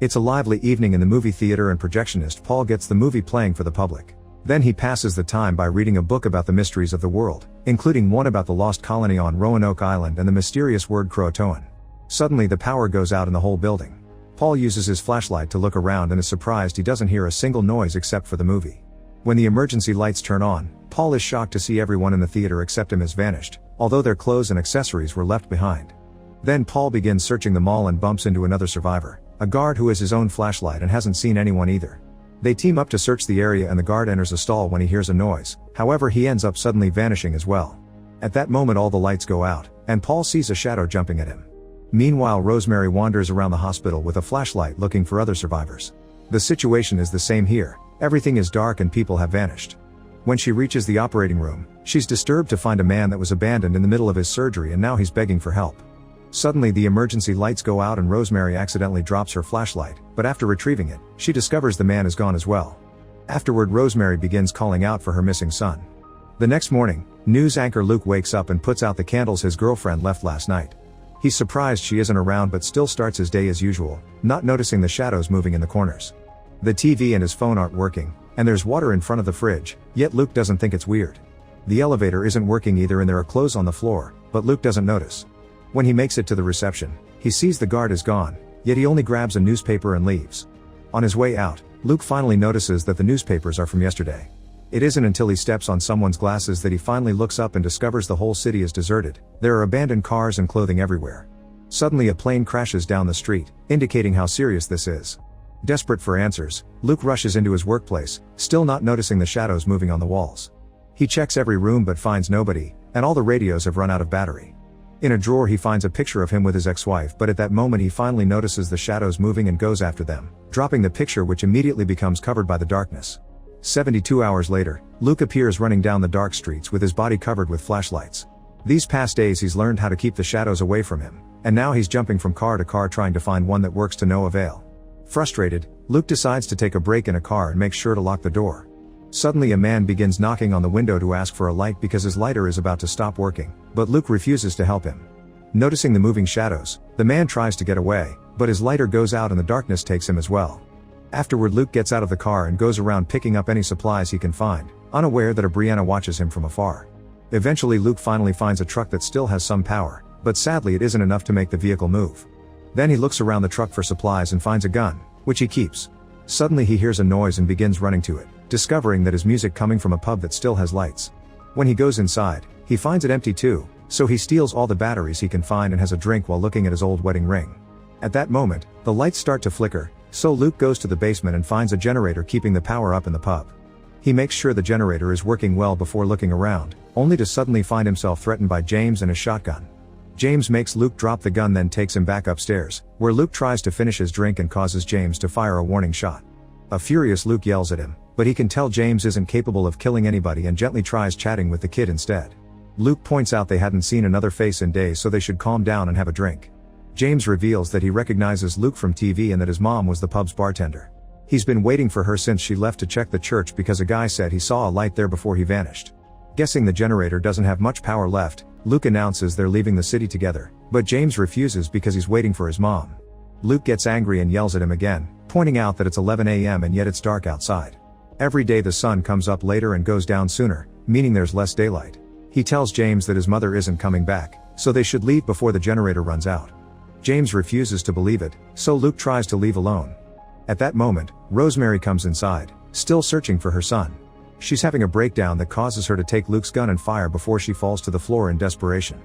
It's a lively evening in the movie theater and projectionist Paul gets the movie playing for the public. Then he passes the time by reading a book about the mysteries of the world, including one about the lost colony on Roanoke Island and the mysterious word Croatoan. Suddenly the power goes out in the whole building. Paul uses his flashlight to look around and is surprised he doesn't hear a single noise except for the movie. When the emergency lights turn on, Paul is shocked to see everyone in the theater except him has vanished, although their clothes and accessories were left behind. Then Paul begins searching the mall and bumps into another survivor, a guard who has his own flashlight and hasn't seen anyone either. They team up to search the area and the guard enters a stall when he hears a noise, however he ends up suddenly vanishing as well. At that moment all the lights go out, and Paul sees a shadow jumping at him. Meanwhile Rosemary wanders around the hospital with a flashlight looking for other survivors. The situation is the same here, everything is dark and people have vanished. When she reaches the operating room, she's disturbed to find a man that was abandoned in the middle of his surgery and now he's begging for help. Suddenly the emergency lights go out and Rosemary accidentally drops her flashlight, but after retrieving it, she discovers the man is gone as well. Afterward Rosemary begins calling out for her missing son. The next morning, news anchor Luke wakes up and puts out the candles his girlfriend left last night. He's surprised she isn't around but still starts his day as usual, not noticing the shadows moving in the corners. The TV and his phone aren't working, and there's water in front of the fridge, yet Luke doesn't think it's weird. The elevator isn't working either and there are clothes on the floor, but Luke doesn't notice. When he makes it to the reception, he sees the guard is gone, yet he only grabs a newspaper and leaves. On his way out, Luke finally notices that the newspapers are from yesterday. It isn't until he steps on someone's glasses that he finally looks up and discovers the whole city is deserted. There are abandoned cars and clothing everywhere. Suddenly a plane crashes down the street, indicating how serious this is. Desperate for answers, Luke rushes into his workplace, still not noticing the shadows moving on the walls. He checks every room but finds nobody, and all the radios have run out of battery. In a drawer he finds a picture of him with his ex-wife, but at that moment he finally notices the shadows moving and goes after them, dropping the picture which immediately becomes covered by the darkness. 72 hours later, Luke appears running down the dark streets with his body covered with flashlights. These past days he's learned how to keep the shadows away from him, and now he's jumping from car to car trying to find one that works to no avail. Frustrated, Luke decides to take a break in a car and makes sure to lock the door. Suddenly a man begins knocking on the window to ask for a light because his lighter is about to stop working, but Luke refuses to help him. Noticing the moving shadows, the man tries to get away, but his lighter goes out and the darkness takes him as well. Afterward Luke gets out of the car and goes around picking up any supplies he can find, unaware that a Brianna watches him from afar. Eventually Luke finally finds a truck that still has some power, but sadly it isn't enough to make the vehicle move. Then he looks around the truck for supplies and finds a gun, which he keeps. Suddenly he hears a noise and begins running to it, discovering that his music coming from a pub that still has lights. When he goes inside, he finds it empty too, so he steals all the batteries he can find and has a drink while looking at his old wedding ring. At that moment, the lights start to flicker, so Luke goes to the basement and finds a generator keeping the power up in the pub. He makes sure the generator is working well before looking around, only to suddenly find himself threatened by James and his shotgun. James makes Luke drop the gun then takes him back upstairs, where Luke tries to finish his drink and causes James to fire a warning shot. A furious Luke yells at him, but he can tell James isn't capable of killing anybody and gently tries chatting with the kid instead. Luke points out they hadn't seen another face in days so they should calm down and have a drink. James reveals that he recognizes Luke from TV and that his mom was the pub's bartender. He's been waiting for her since she left to check the church because a guy said he saw a light there before he vanished. Guessing the generator doesn't have much power left, Luke announces they're leaving the city together, but James refuses because he's waiting for his mom. Luke gets angry and yells at him again, pointing out that it's 11 a.m. and yet it's dark outside. Every day the sun comes up later and goes down sooner, meaning there's less daylight. He tells James that his mother isn't coming back, so they should leave before the generator runs out. James refuses to believe it, so Luke tries to leave alone. At that moment, Rosemary comes inside, still searching for her son. She's having a breakdown that causes her to take Luke's gun and fire before she falls to the floor in desperation.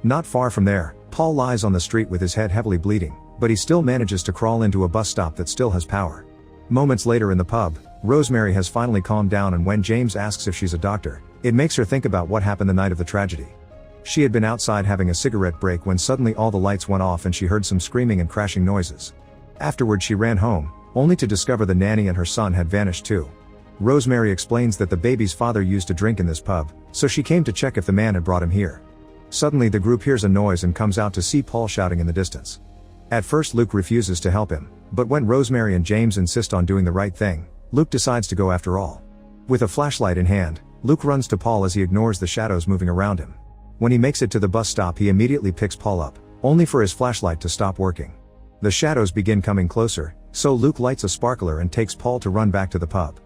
Not far from there, Paul lies on the street with his head heavily bleeding, but he still manages to crawl into a bus stop that still has power. Moments later in the pub, Rosemary has finally calmed down, and when James asks if she's a doctor, it makes her think about what happened the night of the tragedy. She had been outside having a cigarette break when suddenly all the lights went off and she heard some screaming and crashing noises. Afterward she ran home, only to discover the nanny and her son had vanished too. Rosemary explains that the baby's father used to drink in this pub, so she came to check if the man had brought him here. Suddenly the group hears a noise and comes out to see Paul shouting in the distance. At first Luke refuses to help him, but when Rosemary and James insist on doing the right thing, Luke decides to go after all. With a flashlight in hand, Luke runs to Paul as he ignores the shadows moving around him. When he makes it to the bus stop he immediately picks Paul up, only for his flashlight to stop working. The shadows begin coming closer, so Luke lights a sparkler and takes Paul to run back to the pub.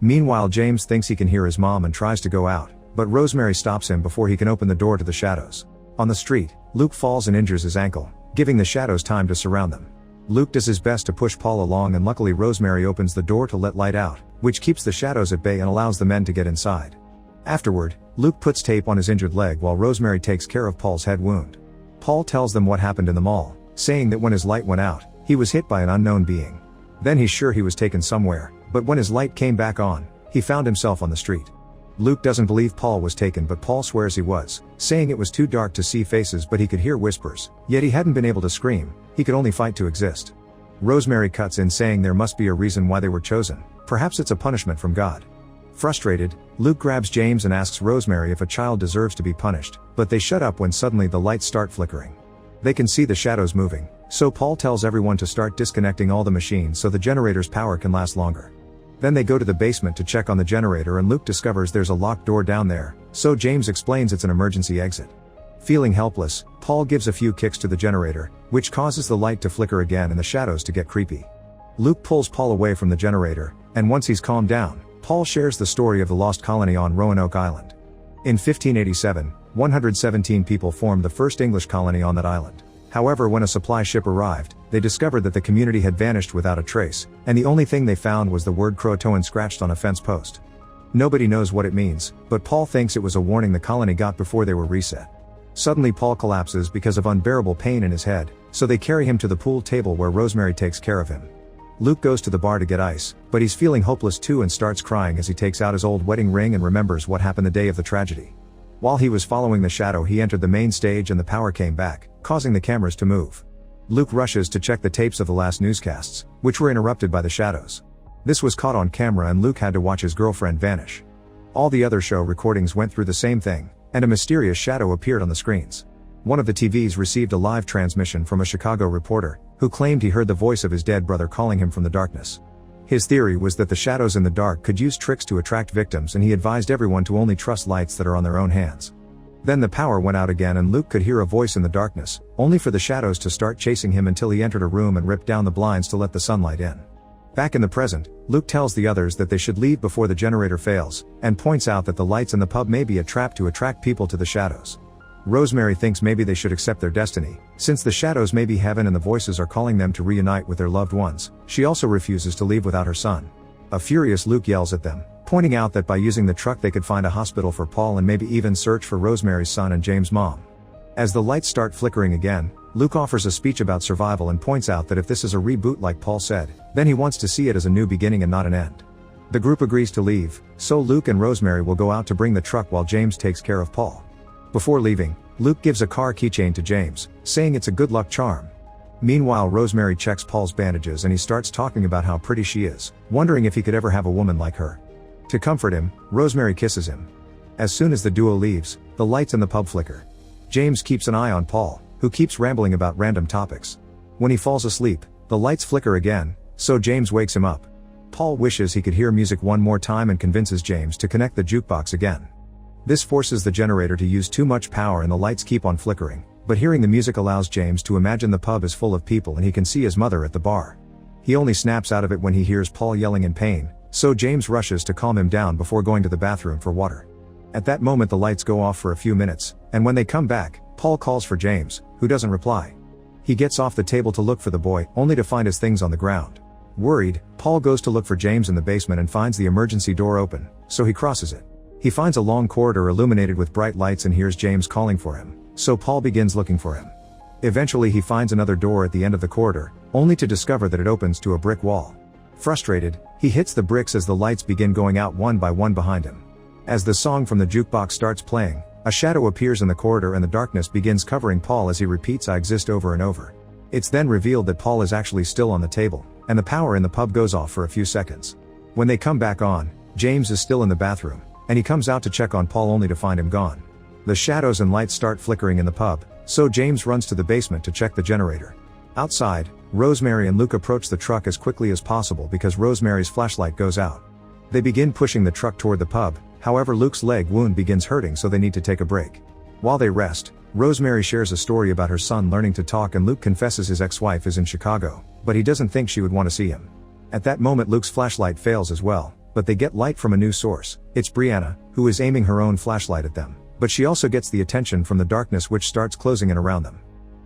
Meanwhile, James thinks he can hear his mom and tries to go out, but Rosemary stops him before he can open the door to the shadows. On the street, Luke falls and injures his ankle, giving the shadows time to surround them. Luke does his best to push Paul along, and luckily Rosemary opens the door to let light out, which keeps the shadows at bay and allows the men to get inside. Afterward, Luke puts tape on his injured leg while Rosemary takes care of Paul's head wound. Paul tells them what happened in the mall, saying that when his light went out, he was hit by an unknown being. Then he's sure he was taken somewhere, but when his light came back on, he found himself on the street. Luke doesn't believe Paul was taken, but Paul swears he was, saying it was too dark to see faces but he could hear whispers, yet he hadn't been able to scream, he could only fight to exist. Rosemary cuts in saying there must be a reason why they were chosen, perhaps it's a punishment from God. Frustrated, Luke grabs James and asks Rosemary if a child deserves to be punished, but they shut up when suddenly the lights start flickering. They can see the shadows moving, so Paul tells everyone to start disconnecting all the machines so the generator's power can last longer. Then they go to the basement to check on the generator, and Luke discovers there's a locked door down there, so James explains it's an emergency exit. Feeling helpless, Paul gives a few kicks to the generator, which causes the light to flicker again and the shadows to get creepy. Luke pulls Paul away from the generator, and once he's calmed down, Paul shares the story of the lost colony on Roanoke Island. In 1587, 117 people formed the first English colony on that island. However, when a supply ship arrived, they discovered that the community had vanished without a trace, and the only thing they found was the word Croatoan scratched on a fence post. Nobody knows what it means, but Paul thinks it was a warning the colony got before they were reset. Suddenly Paul collapses because of unbearable pain in his head, so they carry him to the pool table where Rosemary takes care of him. Luke goes to the bar to get ice, but he's feeling hopeless too and starts crying as he takes out his old wedding ring and remembers what happened the day of the tragedy. While he was following the shadow, he entered the main stage and the power came back, causing the cameras to move. Luke rushes to check the tapes of the last newscasts, which were interrupted by the shadows. This was caught on camera and Luke had to watch his girlfriend vanish. All the other show recordings went through the same thing, and a mysterious shadow appeared on the screens. One of the TVs received a live transmission from a Chicago reporter, who claimed he heard the voice of his dead brother calling him from the darkness. His theory was that the shadows in the dark could use tricks to attract victims, and he advised everyone to only trust lights that are on their own hands. Then the power went out again and Luke could hear a voice in the darkness, only for the shadows to start chasing him until he entered a room and ripped down the blinds to let the sunlight in. Back in the present, Luke tells the others that they should leave before the generator fails, and points out that the lights in the pub may be a trap to attract people to the shadows. Rosemary thinks maybe they should accept their destiny, since the shadows may be heaven and the voices are calling them to reunite with their loved ones. She also refuses to leave without her son. A furious Luke yells at them, pointing out that by using the truck they could find a hospital for Paul and maybe even search for Rosemary's son and James' mom. As the lights start flickering again, Luke offers a speech about survival and points out that if this is a reboot like Paul said, then he wants to see it as a new beginning and not an end. The group agrees to leave, so Luke and Rosemary will go out to bring the truck while James takes care of Paul. Before leaving, Luke gives a car keychain to James, saying it's a good luck charm. Meanwhile, Rosemary checks Paul's bandages and he starts talking about how pretty she is, wondering if he could ever have a woman like her. To comfort him, Rosemary kisses him. As soon as the duo leaves, the lights in the pub flicker. James keeps an eye on Paul, who keeps rambling about random topics. When he falls asleep, the lights flicker again, so James wakes him up. Paul wishes he could hear music one more time and convinces James to connect the jukebox again. This forces the generator to use too much power and the lights keep on flickering, but hearing the music allows James to imagine the pub is full of people and he can see his mother at the bar. He only snaps out of it when he hears Paul yelling in pain, so James rushes to calm him down before going to the bathroom for water. At that moment the lights go off for a few minutes, and when they come back, Paul calls for James, who doesn't reply. He gets off the table to look for the boy, only to find his things on the ground. Worried, Paul goes to look for James in the basement and finds the emergency door open, so he crosses it. He finds a long corridor illuminated with bright lights and hears James calling for him, so Paul begins looking for him. Eventually he finds another door at the end of the corridor, only to discover that it opens to a brick wall. Frustrated, he hits the bricks as the lights begin going out one by one behind him. As the song from the jukebox starts playing, a shadow appears in the corridor and the darkness begins covering Paul as he repeats "I exist" over and over. It's then revealed that Paul is actually still on the table, and the power in the pub goes off for a few seconds. When they come back on, James is still in the bathroom, and he comes out to check on Paul only to find him gone. The shadows and lights start flickering in the pub, so James runs to the basement to check the generator. Outside, Rosemary and Luke approach the truck as quickly as possible because Rosemary's flashlight goes out. They begin pushing the truck toward the pub, however Luke's leg wound begins hurting so they need to take a break. While they rest, Rosemary shares a story about her son learning to talk and Luke confesses his ex-wife is in Chicago, but he doesn't think she would want to see him. At that moment Luke's flashlight fails as well, but they get light from a new source. It's Brianna, who is aiming her own flashlight at them, but she also gets the attention from the darkness which starts closing in around them.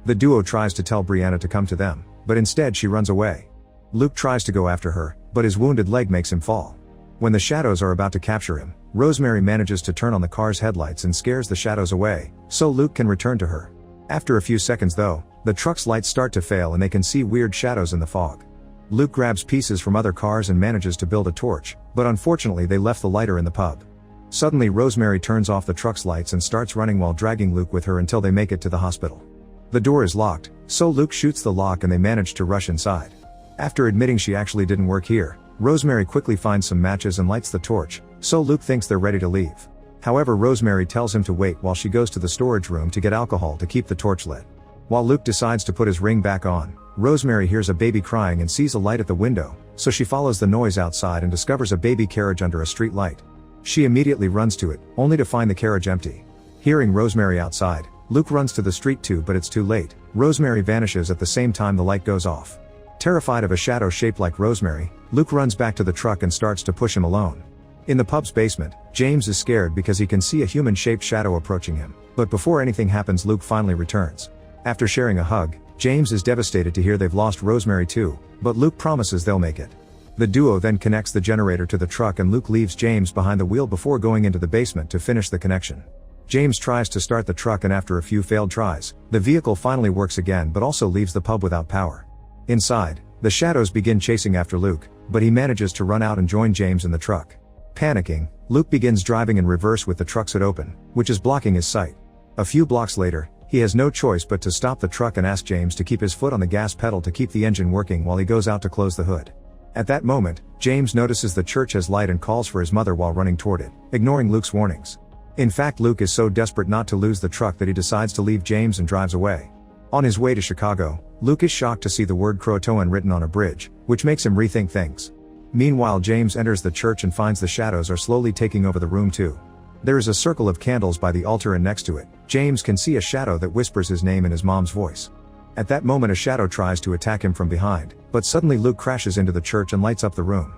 The duo tries to tell Brianna to come to them, but instead she runs away. Luke tries to go after her, but his wounded leg makes him fall. When the shadows are about to capture him, Rosemary manages to turn on the car's headlights and scares the shadows away, so Luke can return to her. After a few seconds though, the truck's lights start to fail and they can see weird shadows in the fog. Luke grabs pieces from other cars and manages to build a torch, but unfortunately they left the lighter in the pub. Suddenly Rosemary turns off the truck's lights and starts running while dragging Luke with her until they make it to the hospital. The door is locked, so Luke shoots the lock and they manage to rush inside. After admitting she actually didn't work here, Rosemary quickly finds some matches and lights the torch, so Luke thinks they're ready to leave. However, Rosemary tells him to wait while she goes to the storage room to get alcohol to keep the torch lit. While Luke decides to put his ring back on, Rosemary hears a baby crying and sees a light at the window, so she follows the noise outside and discovers a baby carriage under a street light. She immediately runs to it, only to find the carriage empty. Hearing Rosemary outside, Luke runs to the street too, but it's too late. Rosemary vanishes at the same time the light goes off. Terrified of a shadow shaped like Rosemary, Luke runs back to the truck and starts to push him alone. In the pub's basement, James is scared because he can see a human-shaped shadow approaching him, but before anything happens Luke finally returns. After sharing a hug, James is devastated to hear they've lost Rosemary too, but Luke promises they'll make it. The duo then connects the generator to the truck and Luke leaves James behind the wheel before going into the basement to finish the connection. James tries to start the truck and after a few failed tries, the vehicle finally works again but also leaves the pub without power. Inside, the shadows begin chasing after Luke, but he manages to run out and join James in the truck. Panicking, Luke begins driving in reverse with the truck's hood open, which is blocking his sight. A few blocks later, he has no choice but to stop the truck and ask James to keep his foot on the gas pedal to keep the engine working while he goes out to close the hood. At that moment, James notices the church has light and calls for his mother while running toward it, ignoring Luke's warnings. In fact, Luke is so desperate not to lose the truck that he decides to leave James and drives away. On his way to Chicago, Luke is shocked to see the word Croatoan written on a bridge, which makes him rethink things. Meanwhile, James enters the church and finds the shadows are slowly taking over the room too. There is a circle of candles by the altar and next to it, James can see a shadow that whispers his name in his mom's voice. At that moment a shadow tries to attack him from behind, but suddenly Luke crashes into the church and lights up the room.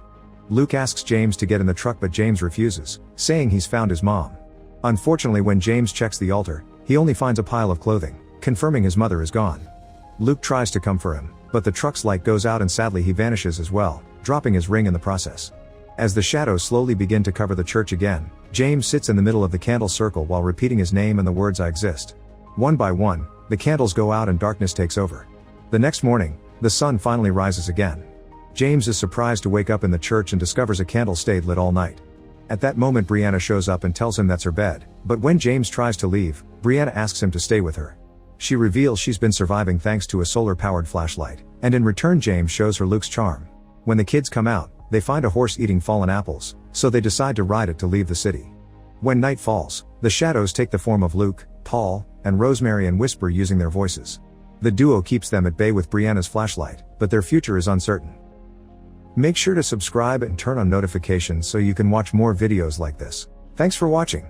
Luke asks James to get in the truck but James refuses, saying he's found his mom. Unfortunately, when James checks the altar, he only finds a pile of clothing, confirming his mother is gone. Luke tries to come for him, but the truck's light goes out and sadly he vanishes as well, dropping his ring in the process. As the shadows slowly begin to cover the church again, James sits in the middle of the candle circle while repeating his name and the words "I exist." One by one, the candles go out and darkness takes over. The next morning, the sun finally rises again. James is surprised to wake up in the church and discovers a candle stayed lit all night. At that moment Brianna shows up and tells him that's her bed, but when James tries to leave, Brianna asks him to stay with her. She reveals she's been surviving thanks to a solar-powered flashlight, and in return James shows her Luke's charm. When the kids come out, they find a horse eating fallen apples, so they decide to ride it to leave the city. When night falls, the shadows take the form of Luke, Paul, and Rosemary and whisper using their voices. The duo keeps them at bay with Brianna's flashlight, but their future is uncertain. Make sure to subscribe and turn on notifications so you can watch more videos like this. Thanks for watching.